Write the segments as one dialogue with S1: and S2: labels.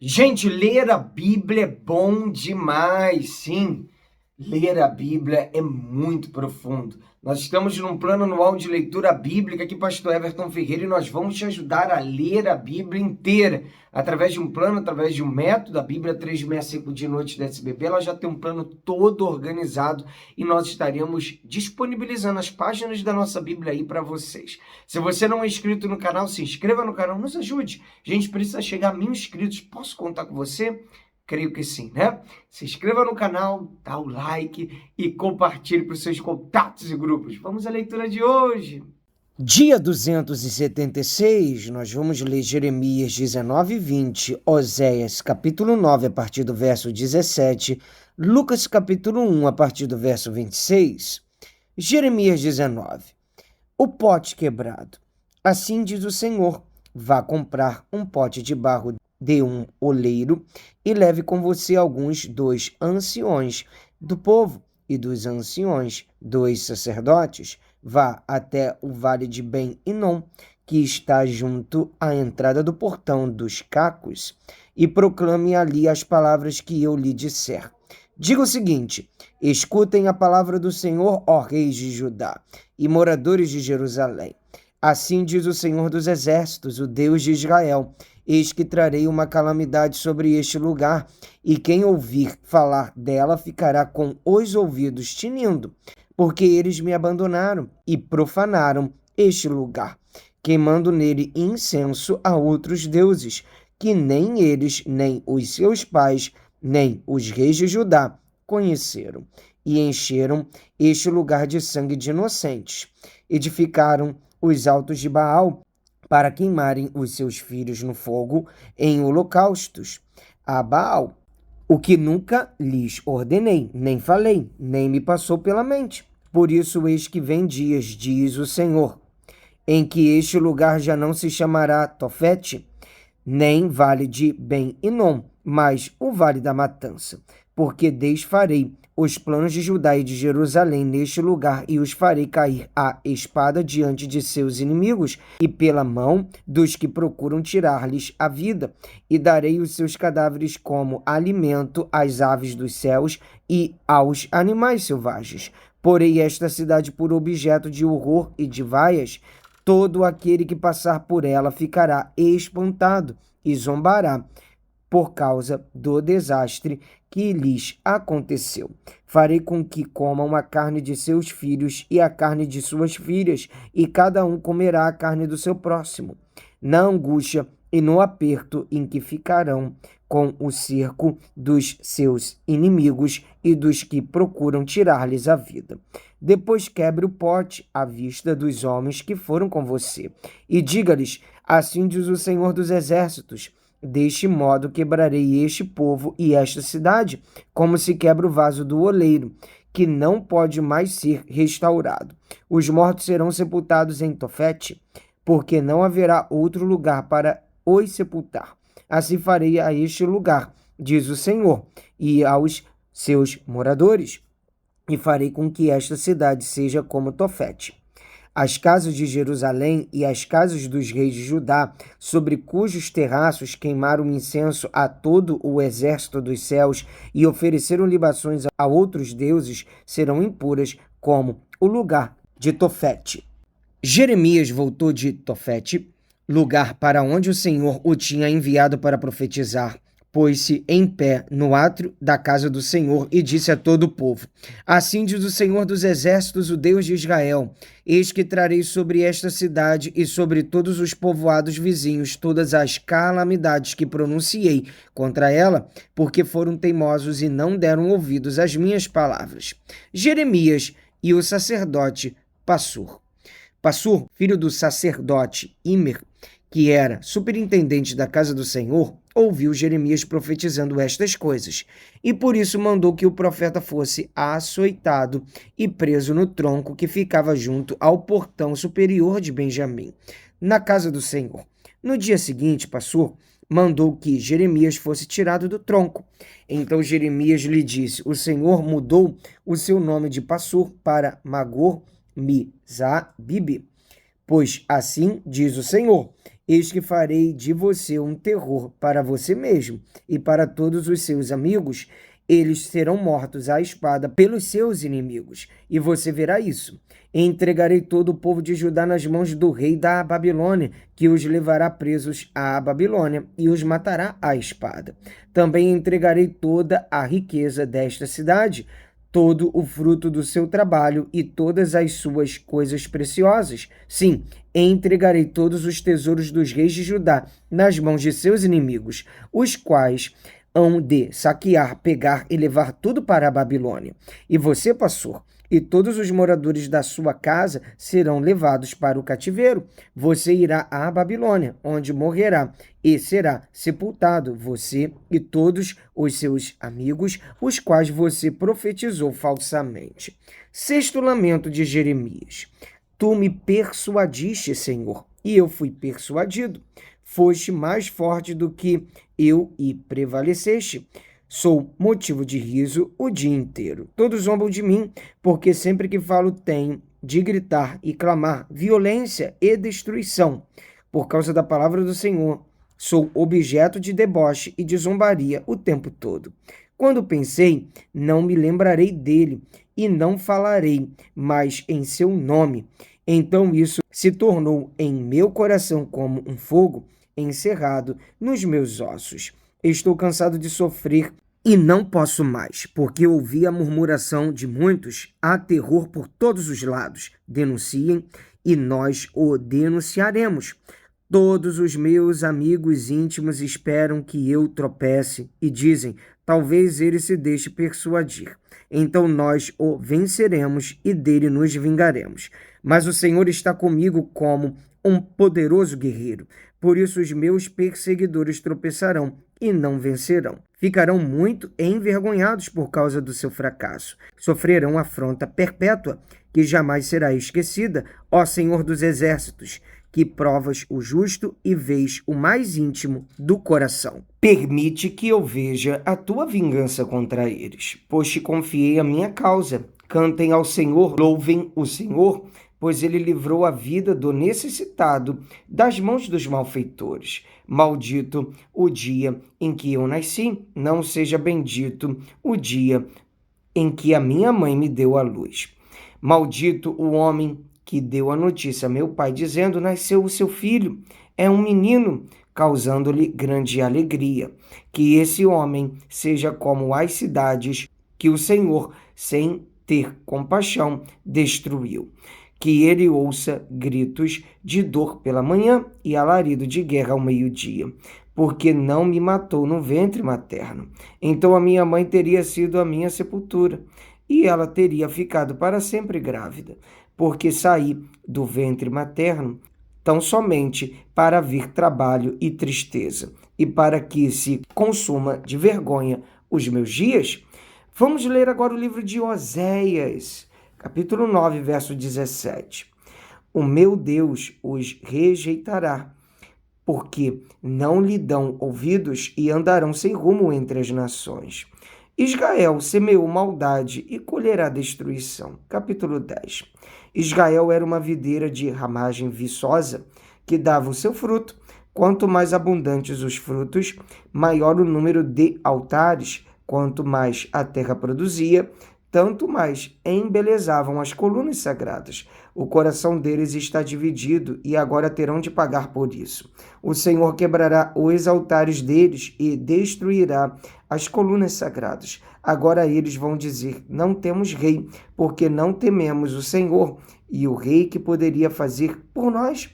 S1: Gente, ler a Bíblia é bom demais, sim. Ler a Bíblia é muito profundo. Nós estamos num plano anual de leitura bíblica aqui, Pastor Everton Ferreira, e nós vamos te ajudar a ler a Bíblia inteira, através de um plano, através de um método. A Bíblia 365 de noite da SBB, ela já tem um plano todo organizado e nós estaremos disponibilizando as páginas da nossa Bíblia aí para vocês. Se você não é inscrito no canal, se inscreva no canal, nos ajude. A gente precisa chegar a 1.000 inscritos. Posso contar com você? Creio que sim, né? Se inscreva no canal, dá o like e compartilhe para os seus contatos e grupos. Vamos à leitura de hoje.
S2: Dia 276, nós vamos ler Jeremias 19 e 20, Oséias capítulo 9 a partir do verso 17, Lucas capítulo 1 a partir do verso 26. Jeremias 19. O pote quebrado. Assim diz o Senhor: vá comprar um pote de barro de um oleiro e leve com você alguns dos anciões do povo e dos anciões dos sacerdotes. Vá até o vale de Ben-Hinom, que está junto à entrada do portão dos cacos, e proclame ali as palavras que eu lhe disser. Diga o seguinte: escutem a palavra do Senhor, ó reis de Judá e moradores de Jerusalém. Assim diz o Senhor dos Exércitos, o Deus de Israel: eis que trarei uma calamidade sobre este lugar, e quem ouvir falar dela ficará com os ouvidos tinindo, porque eles me abandonaram e profanaram este lugar, queimando nele incenso a outros deuses, que nem eles, nem os seus pais, nem os reis de Judá conheceram, e encheram este lugar de sangue de inocentes. Edificaram os altos de Baal para queimarem os seus filhos no fogo em holocaustos a Baal, o que nunca lhes ordenei, nem falei, nem me passou pela mente. Por isso eis que vem dias, diz o Senhor, em que este lugar já não se chamará Tofete, nem vale de Ben-Hinom, mas o vale da matança, porque desfarei os planos de Judá e de Jerusalém neste lugar, e os farei cair a espada diante de seus inimigos e pela mão dos que procuram tirar-lhes a vida, e darei os seus cadáveres como alimento às aves dos céus e aos animais selvagens. Porei esta cidade por objeto de horror e de vaias. Todo aquele que passar por ela ficará espantado e zombará por causa do desastre que lhes aconteceu. Farei com que comam a carne de seus filhos e a carne de suas filhas, e cada um comerá a carne do seu próximo, na angústia e no aperto em que ficarão com o cerco dos seus inimigos e dos que procuram tirar-lhes a vida. Depois quebre o pote à vista dos homens que foram com você, e diga-lhes: assim diz o Senhor dos Exércitos, deste modo quebrarei este povo e esta cidade, como se quebra o vaso do oleiro, que não pode mais ser restaurado. Os mortos serão sepultados em Tofete, porque não haverá outro lugar para os sepultar. Assim farei a este lugar, diz o Senhor, e aos seus moradores, e farei com que esta cidade seja como Tofete. As casas de Jerusalém e as casas dos reis de Judá, sobre cujos terraços queimaram incenso a todo o exército dos céus e ofereceram libações a outros deuses, serão impuras como o lugar de Tofete. Jeremias voltou de Tofete, lugar para onde o Senhor o tinha enviado para profetizar, pôs-se em pé no átrio da casa do Senhor e disse a todo o povo: assim diz o Senhor dos Exércitos, o Deus de Israel: eis que trarei sobre esta cidade e sobre todos os povoados vizinhos todas as calamidades que pronunciei contra ela, porque foram teimosos e não deram ouvidos às minhas palavras. Jeremias e o sacerdote Passur. Passur, filho do sacerdote Imer, que era superintendente da casa do Senhor, ouviu Jeremias profetizando estas coisas, e por isso mandou que o profeta fosse açoitado e preso no tronco que ficava junto ao portão superior de Benjamim, na casa do Senhor. No dia seguinte, Passur mandou que Jeremias fosse tirado do tronco. Então Jeremias lhe disse: o Senhor mudou o seu nome de Passur para Magor Misabibe, pois assim diz o Senhor: eis que farei de você um terror para você mesmo e para todos os seus amigos. Eles serão mortos à espada pelos seus inimigos, e você verá isso. Entregarei todo o povo de Judá nas mãos do rei da Babilônia, que os levará presos à Babilônia e os matará à espada. Também entregarei toda a riqueza desta cidade, todo o fruto do seu trabalho e todas as suas coisas preciosas. Sim, entregarei todos os tesouros dos reis de Judá nas mãos de seus inimigos, os quais hão de saquear, pegar e levar tudo para a Babilônia. E você, pastor, e todos os moradores da sua casa serão levados para o cativeiro. Você irá à Babilônia, onde morrerá e será sepultado, você e todos os seus amigos, os quais você profetizou falsamente. Sexto lamento de Jeremias. Tu me persuadiste, Senhor, e eu fui persuadido. Foste mais forte do que eu e prevaleceste. Sou motivo de riso o dia inteiro. Todos zombam de mim, porque sempre que falo tenho de gritar e clamar violência e destruição. Por causa da palavra do Senhor, sou objeto de deboche e de zombaria o tempo todo. Quando pensei, não me lembrarei dele e não falarei mais em seu nome. Então isso se tornou em meu coração como um fogo encerrado nos meus ossos. Estou cansado de sofrer e não posso mais, porque ouvi a murmuração de muitos. Há terror por todos os lados. Denunciem e nós o denunciaremos. Todos os meus amigos íntimos esperam que eu tropece e dizem, talvez ele se deixe persuadir. Então nós o venceremos e dele nos vingaremos. Mas o Senhor está comigo como um poderoso guerreiro. Por isso os meus perseguidores tropeçarão e não vencerão. Ficarão muito envergonhados por causa do seu fracasso. Sofrerão afronta perpétua, que jamais será esquecida, ó Senhor dos exércitos, que provas o justo e vês o mais íntimo do coração. Permite que eu veja a tua vingança contra eles, pois te confiei a minha causa. Cantem ao Senhor, louvem o Senhor, pois ele livrou a vida do necessitado das mãos dos malfeitores. Maldito o dia em que eu nasci, não seja bendito o dia em que a minha mãe me deu à luz. Maldito o homem que deu a notícia a meu pai, dizendo, nasceu o seu filho, é um menino, causando-lhe grande alegria. Que esse homem seja como as cidades que o Senhor, sem ter compaixão, destruiu. Que ele ouça gritos de dor pela manhã e alarido de guerra ao meio-dia, porque não me matou no ventre materno. Então a minha mãe teria sido a minha sepultura, e ela teria ficado para sempre grávida, porque saí do ventre materno tão somente para vir trabalho e tristeza, e para que se consuma de vergonha os meus dias. Vamos ler agora o livro de Oséias, capítulo 9, verso 17. O meu Deus os rejeitará, porque não lhe dão ouvidos e andarão sem rumo entre as nações. Israel semeou maldade e colherá destruição. Capítulo 10. Israel era uma videira de ramagem viçosa que dava o seu fruto. Quanto mais abundantes os frutos, maior o número de altares. Quanto mais a terra produzia, tanto mais embelezavam as colunas sagradas. O coração deles está dividido e agora terão de pagar por isso. O Senhor quebrará os altares deles e destruirá as colunas sagradas. Agora eles vão dizer, não temos rei, porque não tememos o Senhor e o rei que poderia fazer por nós.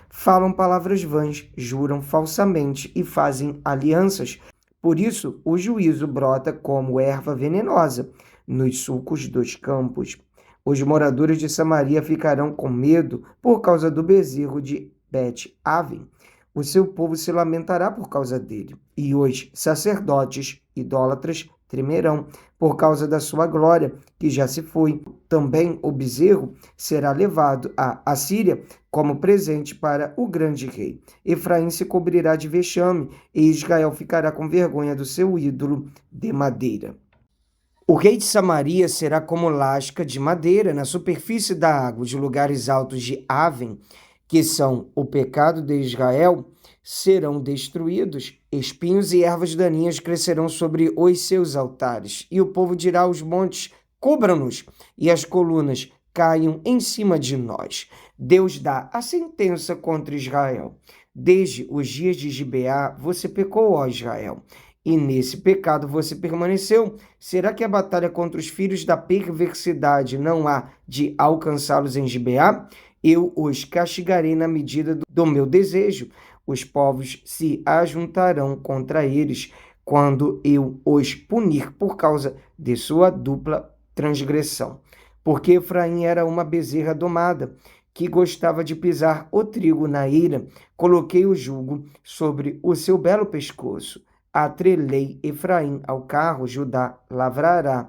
S2: Falam palavras vãs, juram falsamente e fazem alianças. Por isso, o juízo brota como erva venenosa nos sulcos dos campos. Os moradores de Samaria ficarão com medo por causa do bezerro de Bet-Aven. O seu povo se lamentará por causa dele, e os sacerdotes idólatras tremerão por causa da sua glória, que já se foi. Também o bezerro será levado à Assíria como presente para o grande rei. Efraim se cobrirá de vexame, e Israel ficará com vergonha do seu ídolo de madeira. O rei de Samaria será como lasca de madeira na superfície da água. Os lugares altos de Aven que são o pecado de Israel, serão destruídos. Espinhos e ervas daninhas crescerão sobre os seus altares. E o povo dirá aos montes: cubram-nos, e as colunas caiam em cima de nós. Deus dá a sentença contra Israel. Desde os dias de Gibeá, você pecou, ó Israel, e nesse pecado você permaneceu. Será que a batalha contra os filhos da perversidade não há de alcançá-los em Gibeá? Eu os castigarei na medida do meu desejo. Os povos se ajuntarão contra eles quando eu os punir por causa de sua dupla transgressão. Porque Efraim era uma bezerra domada, que gostava de pisar o trigo na eira, coloquei o jugo sobre o seu belo pescoço. Atrelei Efraim ao carro, Judá lavrará,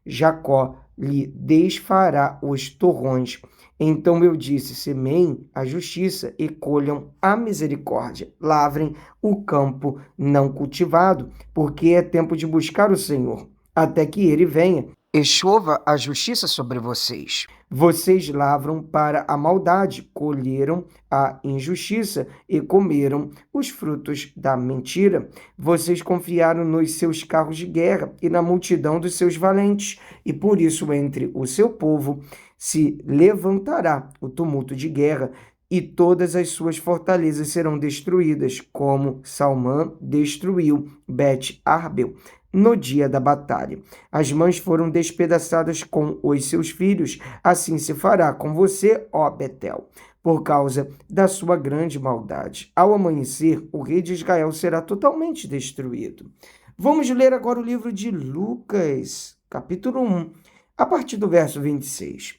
S2: Jacó lhe desfará os torrões. Então eu disse: semeiem a justiça e colham a misericórdia. Lavrem o campo não cultivado, porque é tempo de buscar o Senhor, até que ele venha e chova a justiça sobre vocês. Vocês lavram para a maldade, colheram a injustiça e comeram os frutos da mentira. Vocês confiaram nos seus carros de guerra e na multidão dos seus valentes, e por isso entre o seu povo se levantará o tumulto de guerra, e todas as suas fortalezas serão destruídas, como Salmã destruiu Bet-Arbel no dia da batalha. As mães foram despedaçadas com os seus filhos, assim se fará com você, ó Betel, por causa da sua grande maldade. Ao amanhecer, o rei de Israel será totalmente destruído. Vamos ler agora o livro de Lucas, capítulo 1, a partir do verso 26.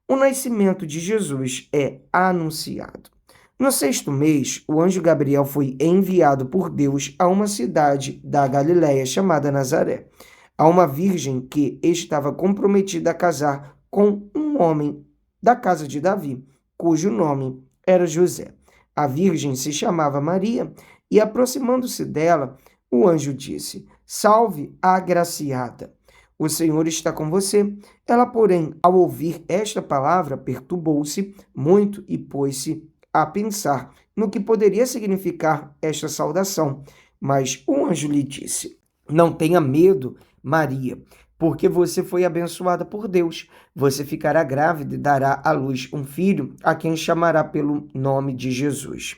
S2: O nascimento de Jesus é anunciado. No 6º mês, o anjo Gabriel foi enviado por Deus a uma cidade da Galiléia chamada Nazaré, a uma virgem que estava comprometida a casar com um homem da casa de Davi, cujo nome era José. A virgem se chamava Maria, e aproximando-se dela, o anjo disse: Salve, agraciada! O Senhor está com você. Ela, porém, ao ouvir esta palavra, perturbou-se muito e pôs-se a pensar no que poderia significar esta saudação. Mas o anjo lhe disse: Não tenha medo, Maria, porque você foi abençoada por Deus. Você ficará grávida e dará à luz um filho, a quem chamará pelo nome de Jesus.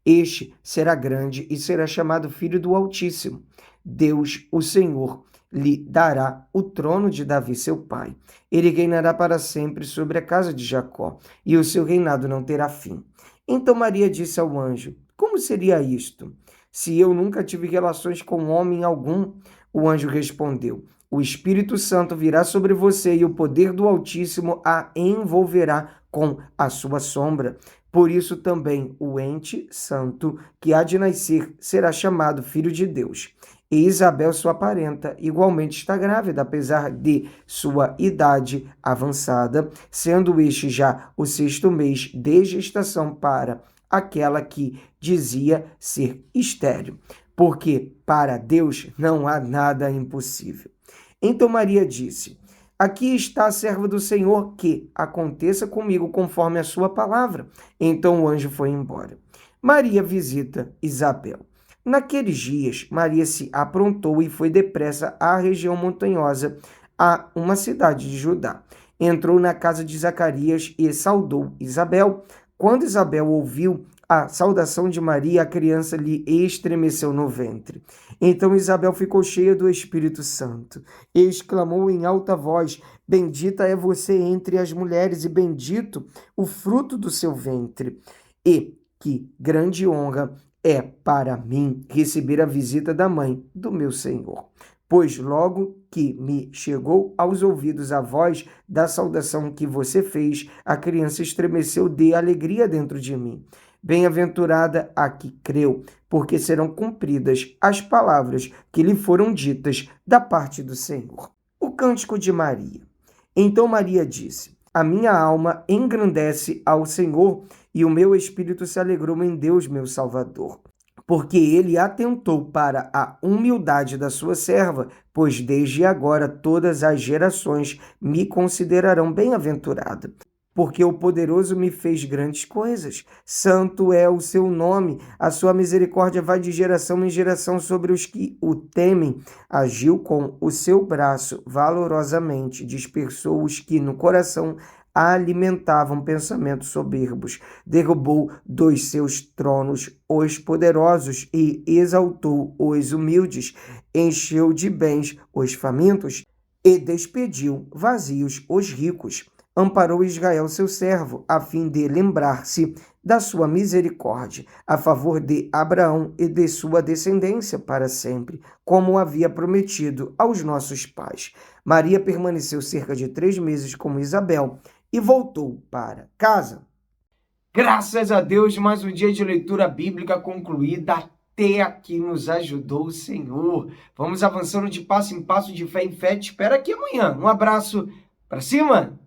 S2: Este será grande e será chamado Filho do Altíssimo. Deus, o Senhor, lhe dará o trono de Davi, seu pai. Ele reinará para sempre sobre a casa de Jacó, e o seu reinado não terá fim. Então Maria disse ao anjo: Como seria isto, se eu nunca tive relações com homem algum? O anjo respondeu: O Espírito Santo virá sobre você e o poder do Altíssimo a envolverá com a sua sombra. Por isso também o ente santo que há de nascer será chamado Filho de Deus. E Isabel, sua parenta, igualmente está grávida, apesar de sua idade avançada, sendo este já o 6º mês de gestação para aquela que dizia ser estéril, porque para Deus não há nada impossível. Então Maria disse: Aqui está a serva do Senhor, que aconteça comigo conforme a sua palavra. Então o anjo foi embora. Maria visita Isabel. Naqueles dias, Maria se aprontou e foi depressa à região montanhosa, a uma cidade de Judá. Entrou na casa de Zacarias e saudou Isabel. Quando Isabel ouviu a saudação de Maria, a criança lhe estremeceu no ventre. Então Isabel ficou cheia do Espírito Santo e exclamou em alta voz: Bendita é você entre as mulheres e bendito o fruto do seu ventre. E que grande honra é para mim receber a visita da mãe do meu Senhor. Pois logo que me chegou aos ouvidos a voz da saudação que você fez, a criança estremeceu de alegria dentro de mim. Bem-aventurada a que creu, porque serão cumpridas as palavras que lhe foram ditas da parte do Senhor. O cântico de Maria. Então Maria disse: A minha alma engrandece ao Senhor, e o meu espírito se alegrou em Deus, meu Salvador, porque ele atentou para a humildade da sua serva, pois desde agora todas as gerações me considerarão bem-aventurada. porque o poderoso me fez grandes coisas. Santo é o seu nome, a sua misericórdia vai de geração em geração sobre os que o temem. Agiu com o seu braço valorosamente, dispersou os que no coração alimentavam pensamentos soberbos, derrubou dos seus tronos os poderosos e exaltou os humildes, encheu de bens os famintos e despediu vazios os ricos. Amparou Israel seu servo, a fim de lembrar-se da sua misericórdia, a favor de Abraão e de sua descendência para sempre, como havia prometido aos nossos pais. Maria permaneceu cerca de 3 meses com Isabel e voltou para casa.
S1: Graças a Deus, mais um dia de leitura bíblica concluída. Até aqui nos ajudou o Senhor. Vamos avançando de passo em passo, de fé em fé. Te espero aqui amanhã. Um abraço. Pra cima!